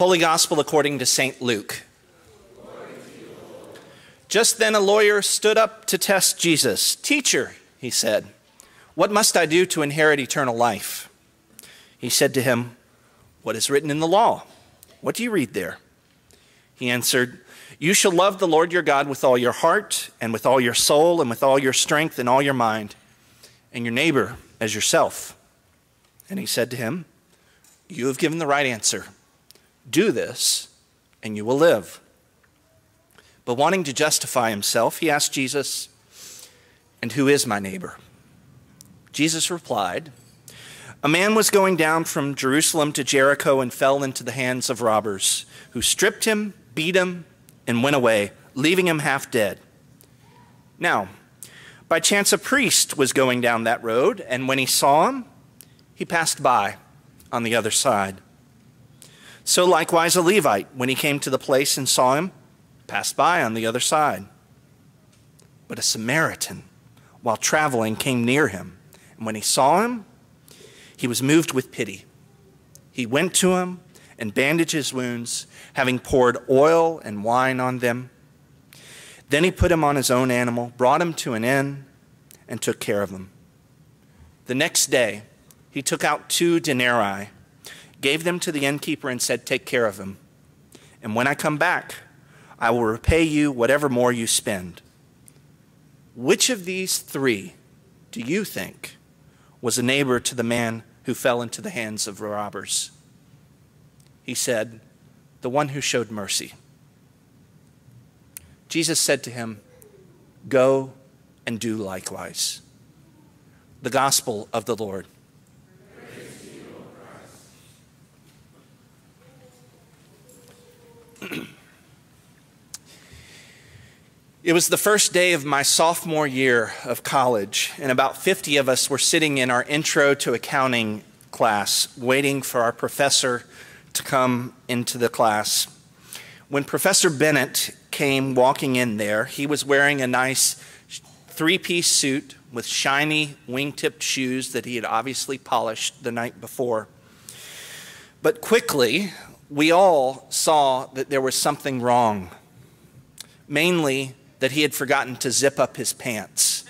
Holy Gospel according to St. Luke. Just then a lawyer stood up to test Jesus. "Teacher," he said, "what must I do to inherit eternal life?" He said to him, "What is written in the law? What do you read there?" He answered, "You shall love the Lord your God with all your heart and with all your soul and with all your strength and all your mind, and your neighbor as yourself." And he said to him, "You have given the right answer. Do this, and you will live." But wanting to justify himself, he asked Jesus, "And who is my neighbor?" Jesus replied, "A man was going down from Jerusalem to Jericho and fell into the hands of robbers, who stripped him, beat him, and went away, leaving him half dead. Now, by chance a priest was going down that road, and when he saw him, he passed by on the other side. So likewise a Levite, when he came to the place and saw him, passed by on the other side. But a Samaritan, while traveling, came near him, and when he saw him, he was moved with pity. He went to him and bandaged his wounds, having poured oil and wine on them. Then he put him on his own animal, brought him to an inn, and took care of him. The next day, he took out 2 denarii, gave them to the innkeeper, and said, 'Take care of him. And when I come back, I will repay you whatever more you spend.' Which of these 3 do you think was a neighbor to the man who fell into the hands of robbers?" He said, "The one who showed mercy." Jesus said to him, "Go and do likewise." The Gospel of the Lord. It was the first day of my sophomore year of college, and about 50 of us were sitting in our Intro to Accounting class, waiting for our professor to come into the class. When Professor Bennett came walking in there, he was wearing a nice 3-piece suit with shiny wing-tipped shoes that he had obviously polished the night before. But quickly, we all saw that there was something wrong, mainly that he had forgotten to zip up his pants,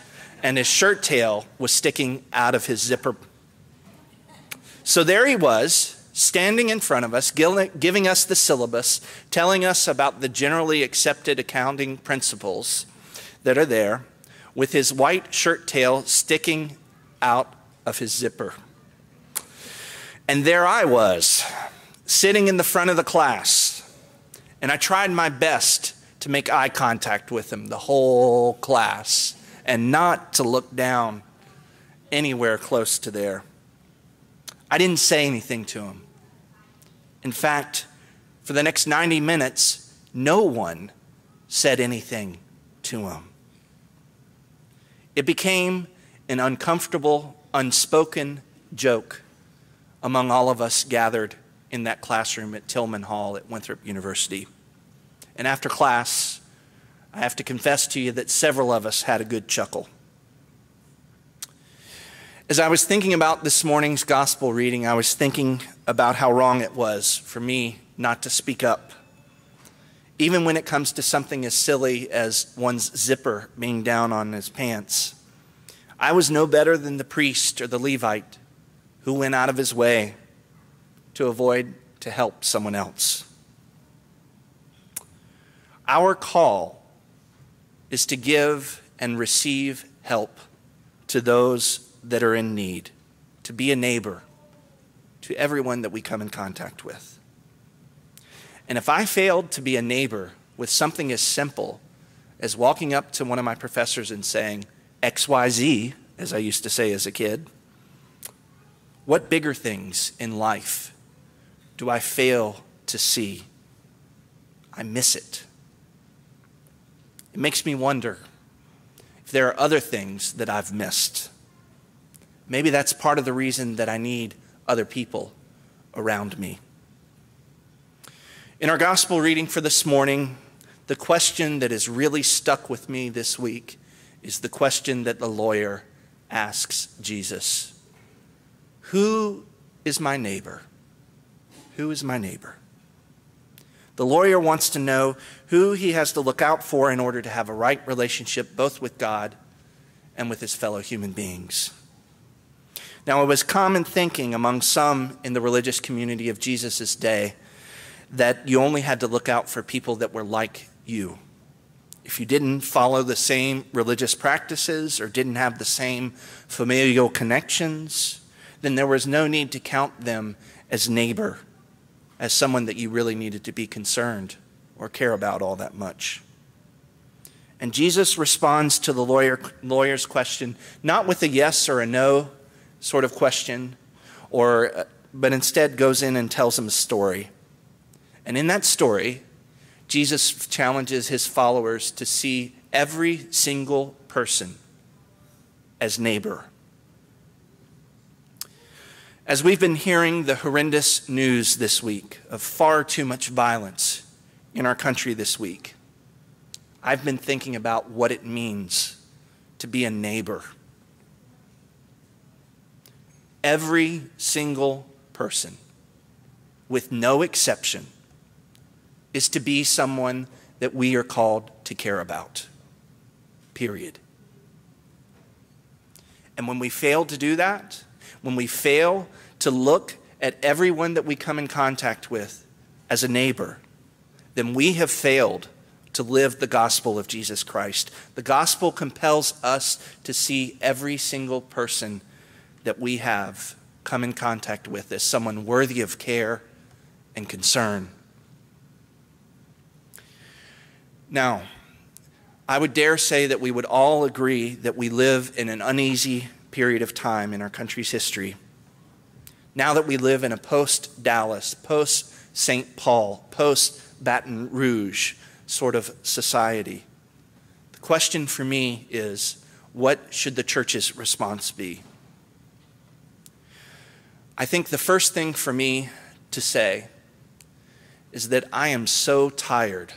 and his shirt tail was sticking out of his zipper. So there he was, standing in front of us, giving us the syllabus, telling us about the generally accepted accounting principles that are there, with his white shirt tail sticking out of his zipper. And there I was, sitting in the front of the class, and I tried my best to make eye contact with him the whole class and not to look down anywhere close to there. I didn't say anything to him. In fact, for the next 90 minutes, no one said anything to him. It became an uncomfortable, unspoken joke among all of us gathered in that classroom at Tillman Hall at Winthrop University. And after class, I have to confess to you that several of us had a good chuckle. As I was thinking about this morning's gospel reading, I was thinking about how wrong it was for me not to speak up, even when it comes to something as silly as one's zipper being down on his pants. I was no better than the priest or the Levite who went out of his way to avoid to help someone else. Our call is to give and receive help to those that are in need, to be a neighbor to everyone that we come in contact with. And if I failed to be a neighbor with something as simple as walking up to one of my professors and saying, XYZ, as I used to say as a kid, what bigger things in life do I fail to see? I miss it. It makes me wonder if there are other things that I've missed. Maybe that's part of the reason that I need other people around me. In our gospel reading for this morning, the question that has really stuck with me this week is the question that the lawyer asks Jesus. Who is my neighbor? Who is my neighbor? The lawyer wants to know who he has to look out for in order to have a right relationship both with God and with his fellow human beings. Now, it was common thinking among some in the religious community of Jesus' day that you only had to look out for people that were like you. If you didn't follow the same religious practices or didn't have the same familial connections, then there was no need to count them as neighbor, as someone that you really needed to be concerned or care about all that much. And Jesus responds to the lawyer's question, not with a yes or a no sort of question, but instead goes in and tells him a story. And in that story, Jesus challenges his followers to see every single person as neighbor. As we've been hearing the horrendous news this week of far too much violence in our country this week, I've been thinking about what it means to be a neighbor. Every single person, with no exception, is to be someone that we are called to care about. Period. And when we fail to do that, when we fail to look at everyone that we come in contact with as a neighbor, then we have failed to live the gospel of Jesus Christ. The gospel compels us to see every single person that we have come in contact with as someone worthy of care and concern. Now, I would dare say that we would all agree that we live in an uneasy period of time in our country's history. Now that we live in a post-Dallas, post-St. Paul, post-Baton Rouge sort of society, the question for me is, what should the church's response be? I think the first thing for me to say is that I am so tired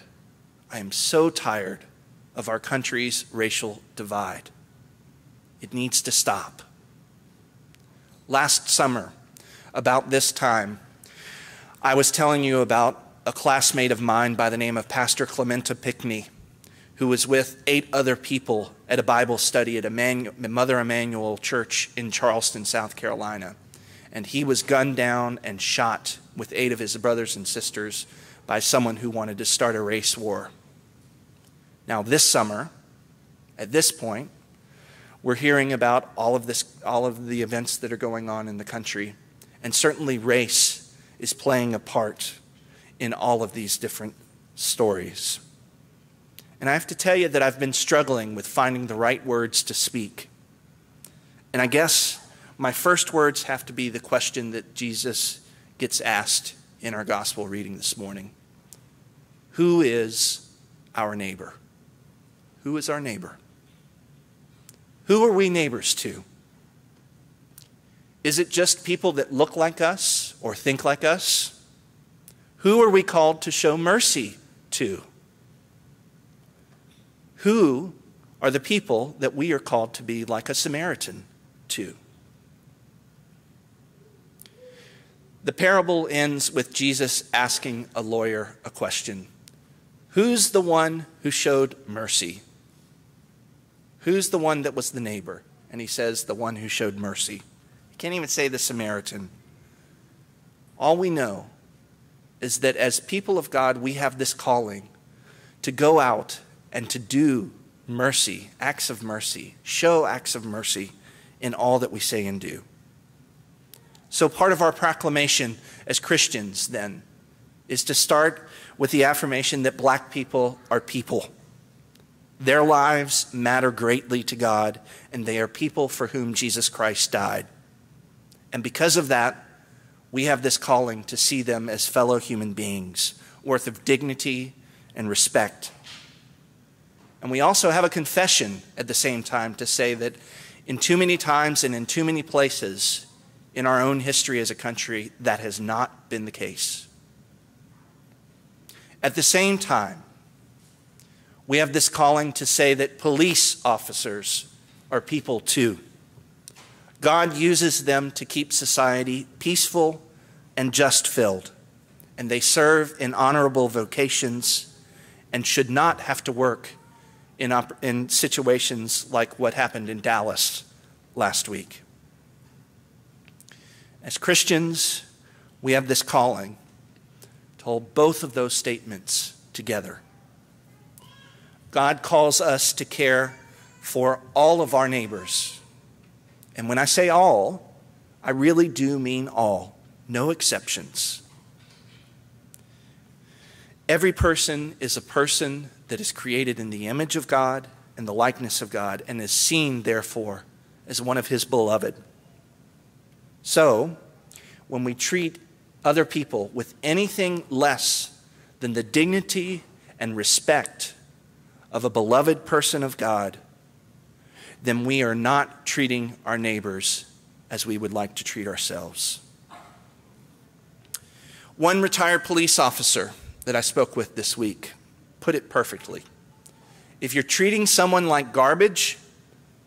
of our country's racial divide. It needs to stop. Last summer, about this time, I was telling you about a classmate of mine by the name of Pastor Clementa Pickney, who was with 8 other people at a Bible study at Mother Emanuel Church in Charleston, South Carolina. And he was gunned down and shot with 8 of his brothers and sisters by someone who wanted to start a race war. Now, this summer, at this point, we're hearing about all of the events that are going on in the country. And certainly race is playing a part in all of these different stories. And I have to tell you that I've been struggling with finding the right words to speak. And I guess my first words have to be the question that Jesus gets asked in our gospel reading this morning. Who is our neighbor? Who is our neighbor? Who are we neighbors to? Is it just people that look like us or think like us? Who are we called to show mercy to? Who are the people that we are called to be like a Samaritan to? The parable ends with Jesus asking a lawyer a question. Who's the one who showed mercy? Who's the one that was the neighbor? And he says, the one who showed mercy. He can't even say the Samaritan. All we know is that as people of God, we have this calling to go out and to do mercy, acts of mercy, show acts of mercy in all that we say and do. So part of our proclamation as Christians, then, is to start with the affirmation that black people are people. Their lives matter greatly to God, and they are people for whom Jesus Christ died. And because of that, we have this calling to see them as fellow human beings, worth of dignity and respect. And we also have a confession at the same time to say that in too many times and in too many places in our own history as a country, that has not been the case. At the same time, we have this calling to say that police officers are people too. God uses them to keep society peaceful and just-filled. and they serve in honorable vocations and should not have to work in situations like what happened in Dallas last week. As Christians, we have this calling to hold both of those statements together. God calls us to care for all of our neighbors. And when I say all, I really do mean all, no exceptions. Every person is a person that is created in the image of God and the likeness of God and is seen, therefore, as one of his beloved. So, when we treat other people with anything less than the dignity and respect of a beloved person of God, then we are not treating our neighbors as we would like to treat ourselves. One retired police officer that I spoke with this week put it perfectly. If you're treating someone like garbage,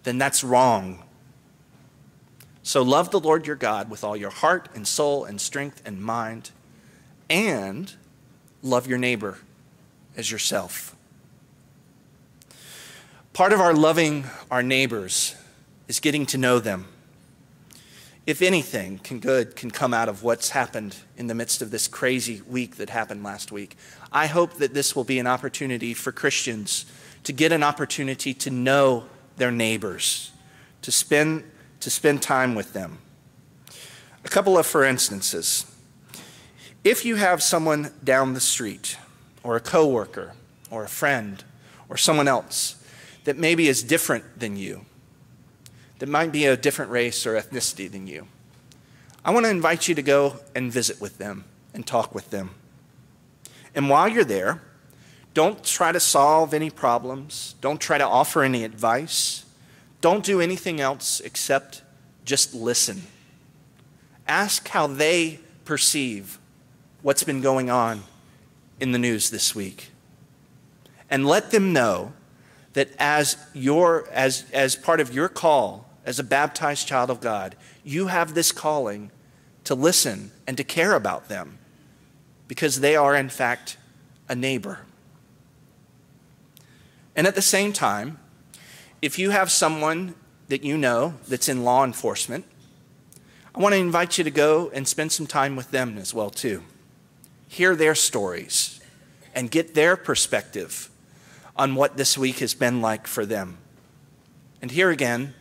then that's wrong. So love the Lord your God with all your heart and soul and strength and mind, and love your neighbor as yourself. Part of our loving our neighbors is getting to know them. If anything good can come out of what's happened in the midst of this crazy week that happened last week, I hope that this will be an opportunity for Christians to get an opportunity to know their neighbors, to spend time with them. A couple of for instances. If you have someone down the street, or a coworker, or a friend, or someone else that maybe is different than you, that might be a different race or ethnicity than you, I want to invite you to go and visit with them and talk with them. And while you're there, don't try to solve any problems. Don't try to offer any advice. Don't do anything else except just listen. Ask how they perceive what's been going on in the news this week. And let them know that as part of your call as a baptized child of God, you have this calling to listen and to care about them because they are, in fact, a neighbor. And at the same time, if you have someone that you know that's in law enforcement, I want to invite you to go and spend some time with them as well, too. Hear their stories and get their perspective on what this week has been like for them. And here again,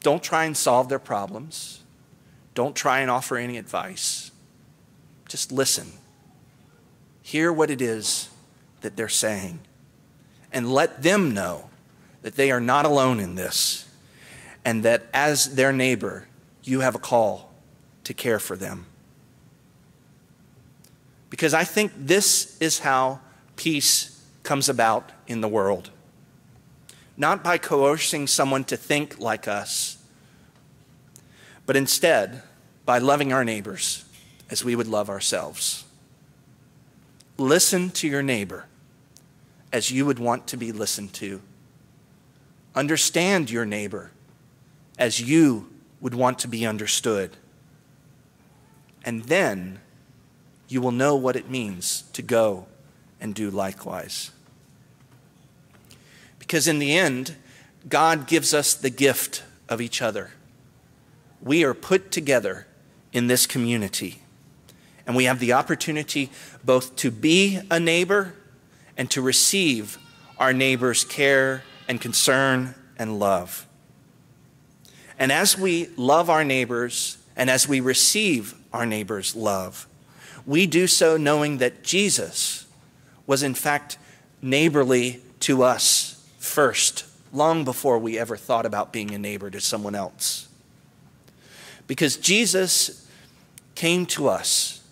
don't try and solve their problems. Don't try and offer any advice. Just listen. Hear what it is that they're saying. And let them know that they are not alone in this, and that as their neighbor, you have a call to care for them. Because I think this is how peace comes about in the world. Not by coercing someone to think like us, but instead by loving our neighbors as we would love ourselves. Listen to your neighbor as you would want to be listened to. Understand your neighbor as you would want to be understood. And then you will know what it means to go and do likewise. Because in the end, God gives us the gift of each other. We are put together in this community, and we have the opportunity both to be a neighbor and to receive our neighbor's care and concern and love. And as we love our neighbors and as we receive our neighbor's love, we do so knowing that Jesus was in fact neighborly to us first, long before we ever thought about being a neighbor to someone else. Because Jesus came to us,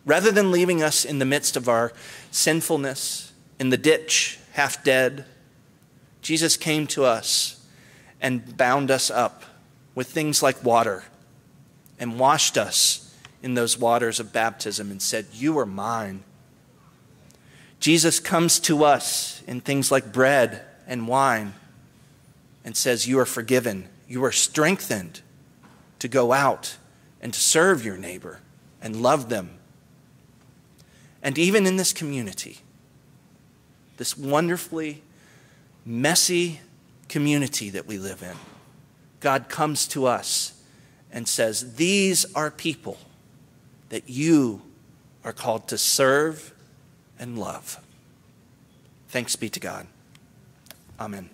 rather than leaving us in the midst of our sinfulness, in the ditch, half dead, Jesus came to us and bound us up with things like water and washed us in those waters of baptism and said, "You are mine." Jesus comes to us in things like bread and wine and says, "You are forgiven. You are strengthened to go out and to serve your neighbor and love them." And even in this community, this wonderfully messy community that we live in, God comes to us and says, these are people that you are called to serve and love. Thanks be to God. Amen.